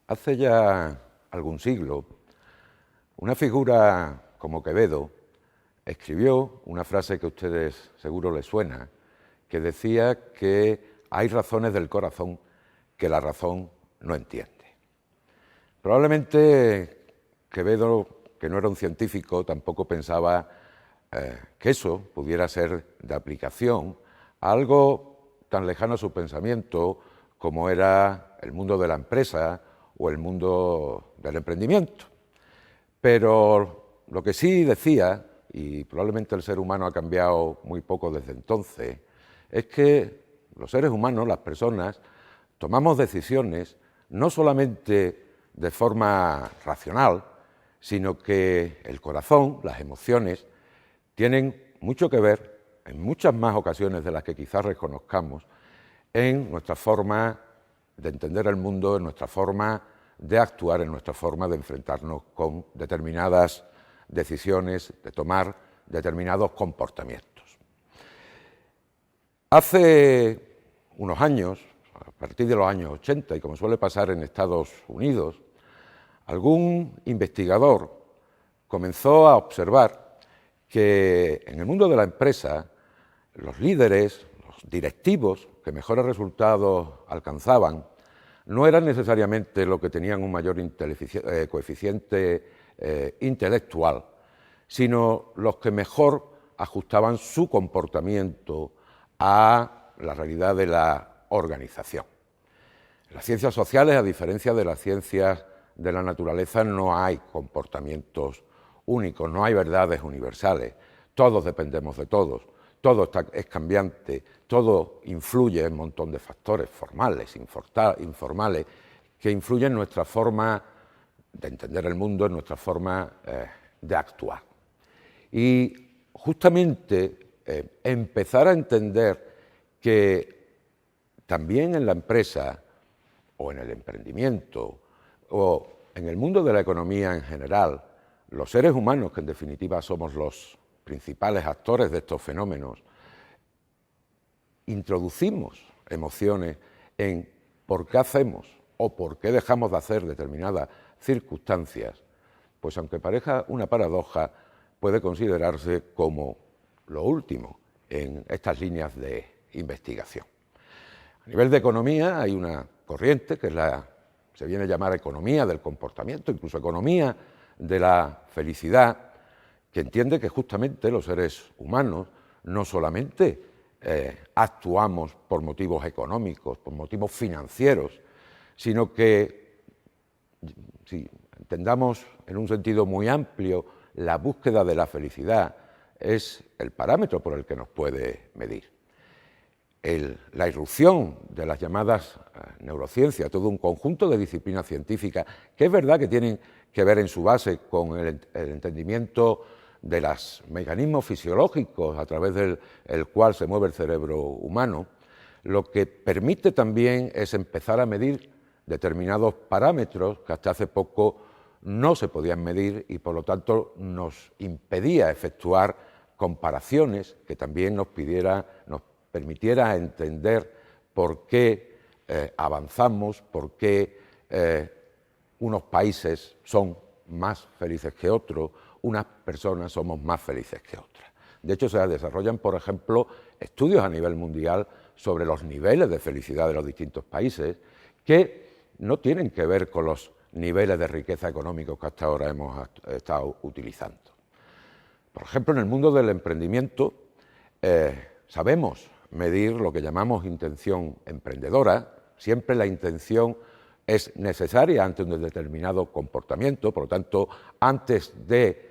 Hace ya algún siglo, una figura como Quevedo escribió una frase que a ustedes seguro les suena, que decía que hay razones del corazón que la razón no entiende. Probablemente Quevedo, que no era un científico, tampoco pensaba que eso pudiera ser de aplicación a algo tan lejano a su pensamiento como era el mundo de la empresa o el mundo del emprendimiento. Pero lo que sí decía, y probablemente el ser humano ha cambiado muy poco desde entonces, es que los seres humanos, las personas, tomamos decisiones no solamente de forma racional, sino que el corazón, las emociones, tienen mucho que ver, en muchas más ocasiones de las que quizás reconozcamos, en nuestra forma de entender el mundo, en nuestra forma de actuar, en nuestra forma de enfrentarnos con determinadas decisiones, de tomar determinados comportamientos. Hace unos años, a partir de los años 80, y como suele pasar en Estados Unidos, algún investigador comenzó a observar que en el mundo de la empresa los líderes, los directivos que mejores resultados alcanzaban, no eran necesariamente los que tenían un mayor coeficiente intelectual, sino los que mejor ajustaban su comportamiento a la realidad de la organización. En las ciencias sociales, a diferencia de las ciencias de la naturaleza, no hay comportamientos únicos, no hay verdades universales. Todos dependemos de todos, todo es cambiante, todo influye en un montón de factores formales, informales, que influyen en nuestra forma de entender el mundo, en nuestra forma de actuar. Y justamente empezar a entender que también en la empresa o en el emprendimiento o en el mundo de la economía en general, los seres humanos, que en definitiva somos los principales actores de estos fenómenos, introducimos emociones en por qué hacemos o por qué dejamos de hacer determinadas circunstancias, pues aunque parezca una paradoja, puede considerarse como lo último en estas líneas de investigación. A nivel de economía hay una corriente que se viene a llamar economía del comportamiento, incluso economía de la felicidad, que entiende que justamente los seres humanos no solamente actuamos por motivos económicos, por motivos financieros, sino que, si entendamos en un sentido muy amplio, la búsqueda de la felicidad es el parámetro por el que nos puede medir. La irrupción de las llamadas neurociencias, todo un conjunto de disciplinas científicas, que es verdad que tienen que ver en su base con el entendimiento de los mecanismos fisiológicos a través del cual se mueve el cerebro humano, lo que permite también es empezar a medir determinados parámetros que hasta hace poco no se podían medir y por lo tanto nos impedía efectuar comparaciones que también nos permitiera entender por qué avanzamos, por qué unos países son más felices que otros, unas personas somos más felices que otras. De hecho, se desarrollan, por ejemplo, estudios a nivel mundial sobre los niveles de felicidad de los distintos países que no tienen que ver con los niveles de riqueza económicos que hasta ahora hemos estado utilizando. Por ejemplo, en el mundo del emprendimiento sabemos medir lo que llamamos intención emprendedora. Siempre la intención es necesaria ante un determinado comportamiento, por lo tanto, antes de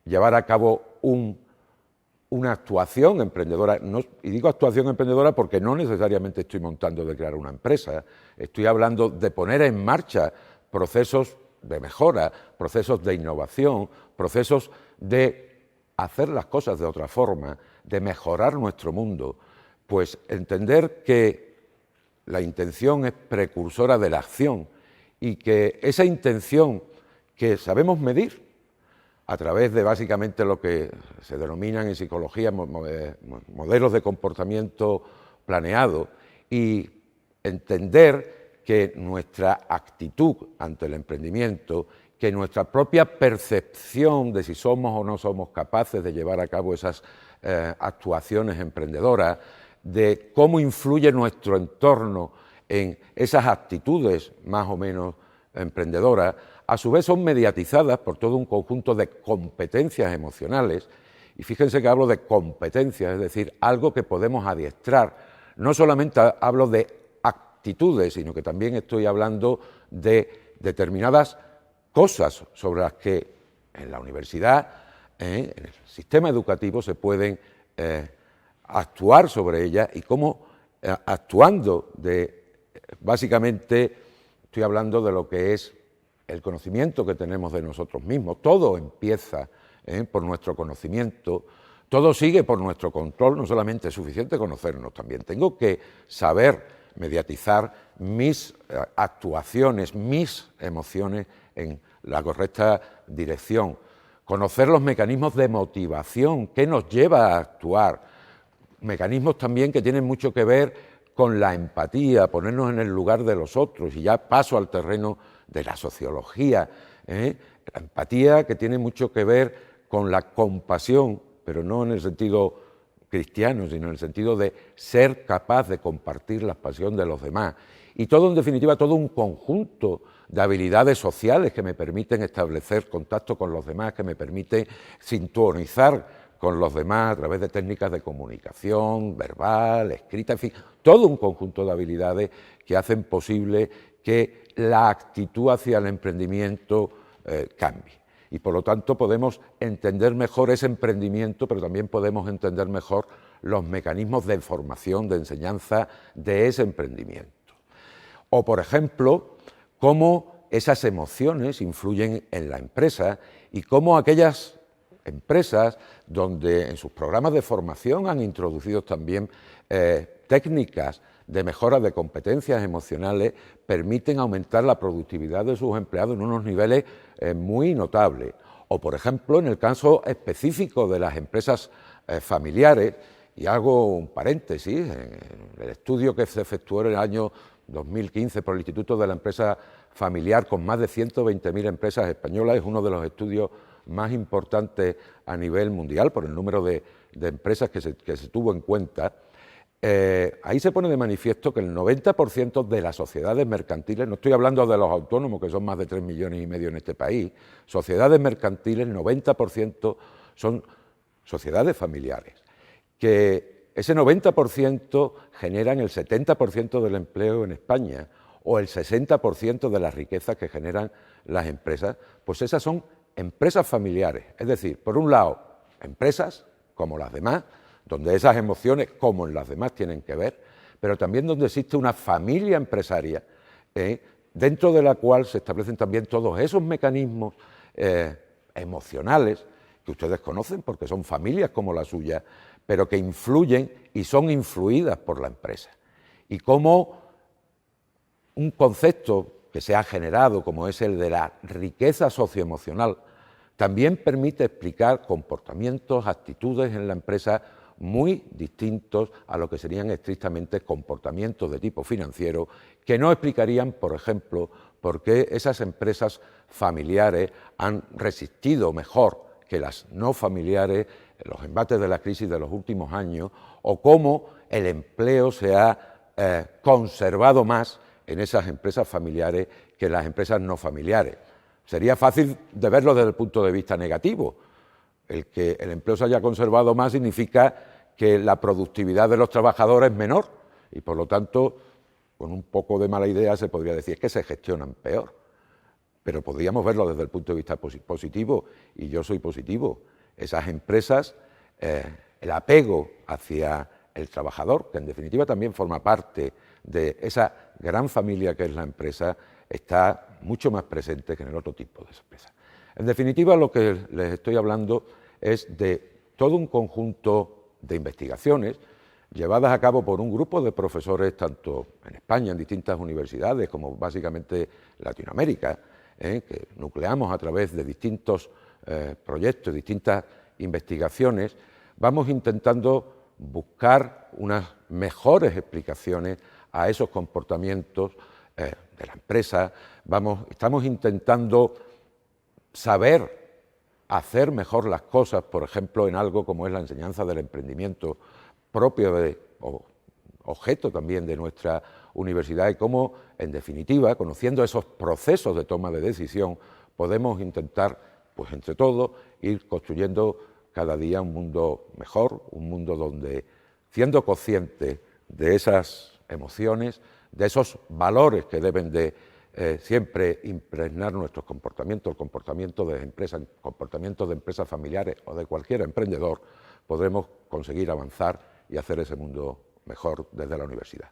llevar a cabo una actuación emprendedora, y digo actuación emprendedora porque no necesariamente estoy montando de crear una empresa, estoy hablando de poner en marcha procesos de mejora, procesos de innovación, procesos de hacer las cosas de otra forma, de mejorar nuestro mundo, pues entender que la intención es precursora de la acción y que esa intención que sabemos medir a través de básicamente lo que se denominan en psicología modelos de comportamiento planeado y entender que nuestra actitud ante el emprendimiento, que nuestra propia percepción de si somos o no somos capaces de llevar a cabo esas actuaciones emprendedoras, de cómo influye nuestro entorno en esas actitudes más o menos emprendedoras, a su vez son mediatizadas por todo un conjunto de competencias emocionales. Y fíjense que hablo de competencias, es decir, algo que podemos adiestrar. No solamente hablo de actitudes, sino que también estoy hablando de determinadas cosas sobre las que en la universidad, en el sistema educativo se pueden actuar sobre ellas y cómo actuando básicamente estoy hablando de lo que es el conocimiento que tenemos de nosotros mismos. Todo empieza por nuestro conocimiento, todo sigue por nuestro control. No solamente es suficiente conocernos, también tengo que saber mediatizar mis actuaciones, mis emociones en la correcta dirección, conocer los mecanismos de motivación que nos lleva a actuar, mecanismos también que tienen mucho que ver con la empatía, ponernos en el lugar de los otros, y ya paso al terreno de la sociología, la empatía que tiene mucho que ver con la compasión, pero no en el sentido cristiano, sino en el sentido de ser capaz de compartir la pasión de los demás. Y todo, en definitiva, todo un conjunto de habilidades sociales que me permiten establecer contacto con los demás, que me permiten sintonizar con los demás a través de técnicas de comunicación, verbal, escrita, en fin, todo un conjunto de habilidades que hacen posible que la actitud hacia el emprendimiento cambie. Y por lo tanto podemos entender mejor ese emprendimiento, pero también podemos entender mejor los mecanismos de formación, de enseñanza de ese emprendimiento. O, por ejemplo, cómo esas emociones influyen en la empresa y cómo aquellas empresas donde en sus programas de formación han introducido también técnicas de mejora de competencias emocionales permiten aumentar la productividad de sus empleados en unos niveles muy notables. O, por ejemplo, en el caso específico de las empresas familiares, y hago un paréntesis, en el estudio que se efectuó en el año 2015 por el Instituto de la Empresa Familiar con más de 120.000 empresas españolas, es uno de los estudios más importantes a nivel mundial por el número de empresas que se tuvo en cuenta. Ahí se pone de manifiesto que el 90% de las sociedades mercantiles, no estoy hablando de los autónomos, que son más de 3,5 millones en este país, sociedades mercantiles, 90% son sociedades familiares, que ese 90% generan el 70% del empleo en España o el 60% de las riquezas que generan las empresas. Pues esas son empresas familiares, es decir, por un lado, empresas como las demás, donde esas emociones, como en las demás, tienen que ver, pero también donde existe una familia empresaria, dentro de la cual se establecen también todos esos mecanismos emocionales que ustedes conocen porque son familias como la suya, pero que influyen y son influidas por la empresa. Y cómo un concepto que se ha generado, como es el de la riqueza socioemocional, también permite explicar comportamientos, actitudes en la empresa muy distintos a lo que serían estrictamente comportamientos de tipo financiero, que no explicarían, por ejemplo, por qué esas empresas familiares han resistido mejor que las no familiares en los embates de la crisis de los últimos años, o cómo el empleo se ha conservado más en esas empresas familiares que en las empresas no familiares. Sería fácil de verlo desde el punto de vista negativo. El que el empleo se haya conservado más significa que la productividad de los trabajadores es menor y, por lo tanto, con un poco de mala idea se podría decir que se gestionan peor. Pero podríamos verlo desde el punto de vista positivo, y yo soy positivo. Esas empresas, el apego hacia el trabajador, que en definitiva también forma parte de esa gran familia que es la empresa, está mucho más presente que en el otro tipo de empresas. En definitiva, lo que les estoy hablando es de todo un conjunto de investigaciones llevadas a cabo por un grupo de profesores, tanto en España, en distintas universidades, como básicamente en Latinoamérica, que nucleamos a través de distintos proyectos, distintas investigaciones, vamos intentando buscar unas mejores explicaciones a esos comportamientos de la empresa, estamos intentando saber hacer mejor las cosas, por ejemplo, en algo como es la enseñanza del emprendimiento propio objeto también de nuestra universidad, y cómo, en definitiva, conociendo esos procesos de toma de decisión, podemos intentar, pues entre todos, ir construyendo cada día un mundo mejor, un mundo donde, siendo conscientes de esas emociones, de esos valores que deben de siempre impregnar nuestros comportamientos, el comportamiento de empresas, el comportamiento de empresas familiares o de cualquier emprendedor, podremos conseguir avanzar y hacer ese mundo mejor desde la universidad.